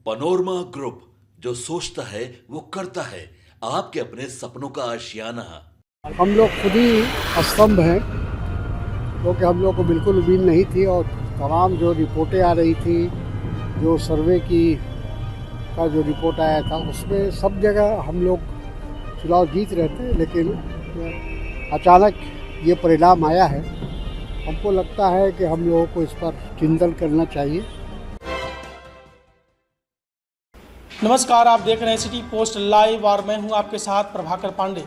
Panorama group, जो सोचता है वो करता है। आपके अपने सपनों का आशियाना। हम लोग खुद ही स्तंभ हैं, क्योंकि हम लोग को बिल्कुल उम्मीद नहीं थी और तमाम जो रिपोर्टें आ रही थी, जो सर्वे का जो रिपोर्ट आया था, उसमें सब जगह हम लोग चुनाव जीत रहे थे, लेकिन अचानक ये परिणाम आया है। हमको लगता है कि हम लोगों को इस पर चिंतन करना चाहिए। नमस्कार, आप देख रहे हैं सिटी पोस्ट लाइव और मैं हूं आपके साथ प्रभाकर पांडे।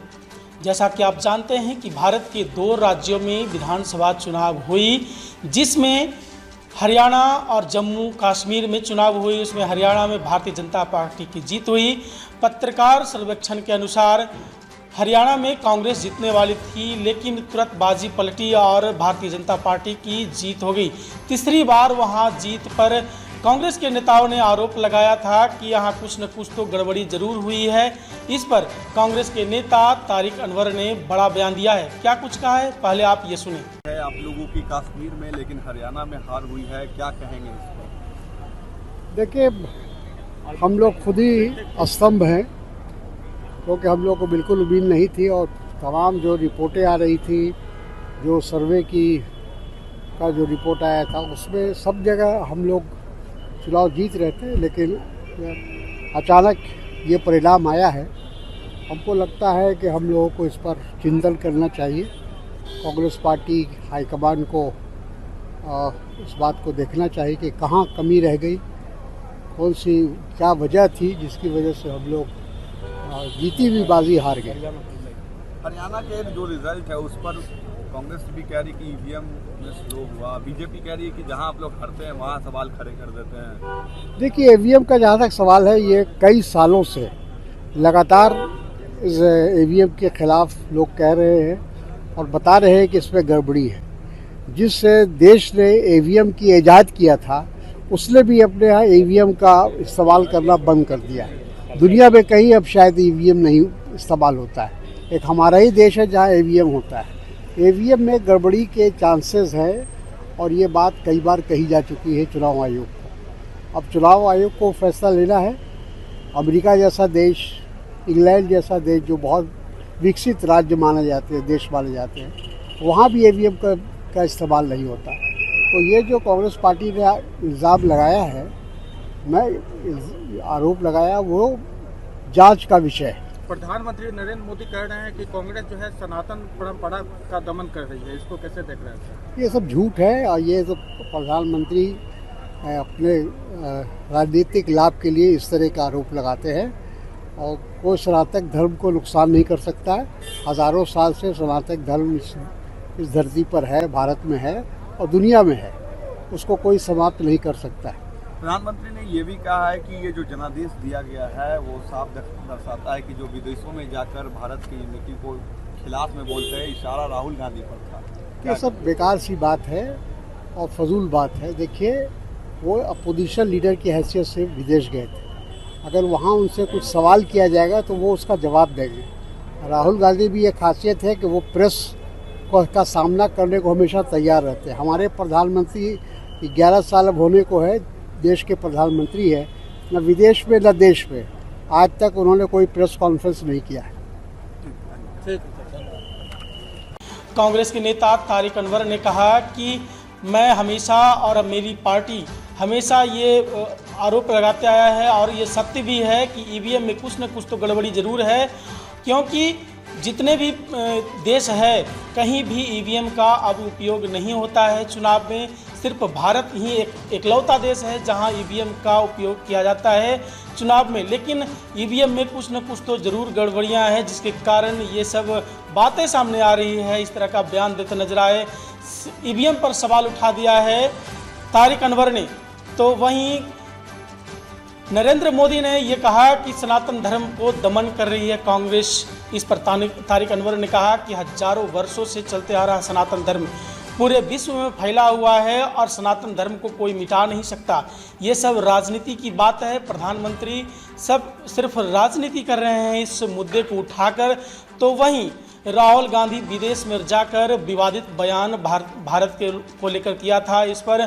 जैसा कि आप जानते हैं कि भारत के 2 राज्यों में विधानसभा चुनाव हुई, जिसमें हरियाणा और जम्मू कश्मीर में चुनाव हुई। उसमें हरियाणा में भारतीय जनता पार्टी की जीत हुई। पत्रकार सर्वेक्षण के अनुसार हरियाणा में कांग्रेस जीतने वाली थी, लेकिन तुरंत बाजी पलटी और भारतीय जनता पार्टी की जीत हो गई। तीसरी बार वहां जीत पर कांग्रेस के नेताओं ने आरोप लगाया था कि यहाँ कुछ न कुछ तो गड़बड़ी जरूर हुई है। इस पर कांग्रेस के नेता तारिक अनवर ने बड़ा बयान दिया है। क्या कुछ कहा है, पहले आप ये सुने। है आप लोगों की कश्मीर में, लेकिन हरियाणा में हार हुई है, क्या कहेंगे इस पर? देखिए, हम लोग खुद ही स्तंभ हैं, क्योंकि हम लोग को बिल्कुल उम्मीद नहीं थी और तमाम जो रिपोर्टें आ रही थी, जो सर्वे का जो रिपोर्ट आया था, उसमें सब जगह हम लोग चुनाव जीत रहे थे, लेकिन अचानक ये परिणाम आया है। हमको लगता है कि हम लोगों को इस पर चिंतन करना चाहिए। कांग्रेस पार्टी हाईकमान को इस बात को देखना चाहिए कि कहाँ कमी रह गई, क्या वजह थी जिसकी वजह से हम लोग जीती हुई बाजी हार गए। हरियाणा के जो रिजल्ट है उस पर कांग्रेस भी कह रही कि ईवीएम में स्लो हुआ, बीजेपी कह रही है कि जहां आप लोग हारते हैं वहां सवाल खड़े कर देते हैं। देखिए, ईवीएम का जहाँ तक सवाल है, ये कई सालों से लगातार इस ईवीएम के खिलाफ लोग कह रहे हैं और बता रहे हैं कि इसमें गड़बड़ी है। जिस देश ने ईवीएम की ईजाद किया था, उसने भी अपने यहाँ ईवीएम का इस्तेमाल करना बंद कर दिया है। दुनिया में कहीं अब शायद ईवीएम नहीं इस्तेमाल होता है। एक हमारा ही देश है जहाँ ईवीएम होता है। ईवीएम में गड़बड़ी के चांसेस है और ये बात कई बार कही जा चुकी है चुनाव आयोग को। अब चुनाव आयोग को फैसला लेना है। अमेरिका जैसा देश, इंग्लैंड जैसा देश, जो बहुत विकसित राज्य माने जाते हैं, देश माने जाते हैं, वहाँ भी ईवीएम का इस्तेमाल नहीं होता। तो ये जो कांग्रेस पार्टी ने इल्ज़ाम लगाया है, आरोप लगाया, वो जांच का विषय है। प्रधानमंत्री नरेंद्र मोदी कह रहे हैं कि कांग्रेस जो है सनातन परंपरा का दमन कर रही है, इसको कैसे देख रहे हैं? ये सब झूठ है और ये सब प्रधानमंत्री अपने राजनीतिक लाभ के लिए इस तरह का आरोप लगाते हैं और कोई सनातन धर्म को नुकसान नहीं कर सकता है। हज़ारों साल से सनातन धर्म इस धरती पर है, भारत में है और दुनिया में है। उसको कोई समाप्त नहीं कर सकता है। प्रधानमंत्री ने ये भी कहा है कि ये जो जनादेश दिया गया है वो साफ दर्शाता है कि जो विदेशों में जाकर भारत की नीति को खिलाफ में बोलते हैं, इशारा राहुल गांधी पर था। ये सब बेकार सी बात है और फजूल बात है। देखिए, वो अपोजिशन लीडर की हैसियत से विदेश गए थे। अगर वहाँ उनसे कुछ सवाल किया जाएगा तो वो उसका जवाब देंगे। राहुल गांधी भी ये खासियत है कि वो प्रेस का सामना करने को हमेशा तैयार रहते हैं। हमारे प्रधानमंत्री 11 साल अब होने को है, देश के प्रधानमंत्री है, न विदेश में न देश में आज तक उन्होंने कोई प्रेस कॉन्फ्रेंस नहीं किया है। कांग्रेस के नेता तारिक अनवर ने कहा कि मैं हमेशा और मेरी पार्टी हमेशा ये आरोप लगाते आया है और ये सत्य भी है कि ईवीएम में कुछ न कुछ तो गड़बड़ी ज़रूर है, क्योंकि जितने भी देश है कहीं भी ईवीएम का अब उपयोग नहीं होता है चुनाव में। सिर्फ भारत ही एकलौता देश है जहां ईवीएम का उपयोग किया जाता है चुनाव में। लेकिन ईवीएम में कुछ न कुछ तो ज़रूर गड़बड़ियां हैं, जिसके कारण ये सब बातें सामने आ रही है। इस तरह का बयान देते नजर आए। ईवीएम पर सवाल उठा दिया है तारिक अनवर ने। तो वहीं नरेंद्र मोदी ने ये कहा कि सनातन धर्म को दमन कर रही है कांग्रेस। इस पर तारिक अनवर ने कहा कि हजारों वर्षों से चलते आ रहा सनातन धर्म पूरे विश्व में फैला हुआ है और सनातन धर्म को कोई मिटा नहीं सकता। ये सब राजनीति की बात है। प्रधानमंत्री सब सिर्फ राजनीति कर रहे हैं इस मुद्दे को उठाकर। तो वहीं राहुल गांधी विदेश में जाकर विवादित बयान भारत को लेकर किया था। इस पर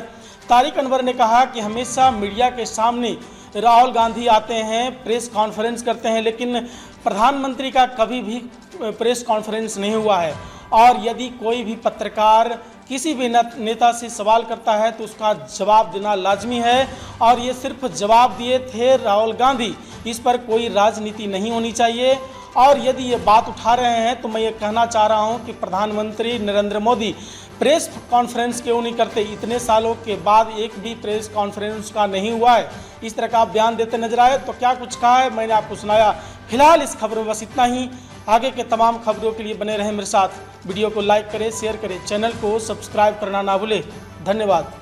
तारिक अनवर ने कहा कि हमेशा मीडिया के सामने राहुल गांधी आते हैं, प्रेस कॉन्फ्रेंस करते हैं, लेकिन प्रधानमंत्री का कभी भी प्रेस कॉन्फ्रेंस नहीं हुआ है। और यदि कोई भी पत्रकार किसी भी नेता से सवाल करता है तो उसका जवाब देना लाजमी है। और ये सिर्फ जवाब दिए थे राहुल गांधी, इस पर कोई राजनीति नहीं होनी चाहिए। और यदि ये बात उठा रहे हैं तो मैं ये कहना चाह रहा हूँ कि प्रधानमंत्री नरेंद्र मोदी प्रेस कॉन्फ्रेंस क्यों नहीं करते? इतने सालों के बाद एक भी प्रेस कॉन्फ्रेंस का नहीं हुआ है, इस तरह का बयान देते नजर आए। तो क्या कुछ कहा है मैंने आपको सुनाया। फिलहाल इस खबर में बस इतना ही। आगे के तमाम खबरों के लिए बने रहें मेरे साथ। वीडियो को लाइक करें, शेयर करें, चैनल को सब्सक्राइब करना ना भूलें। धन्यवाद।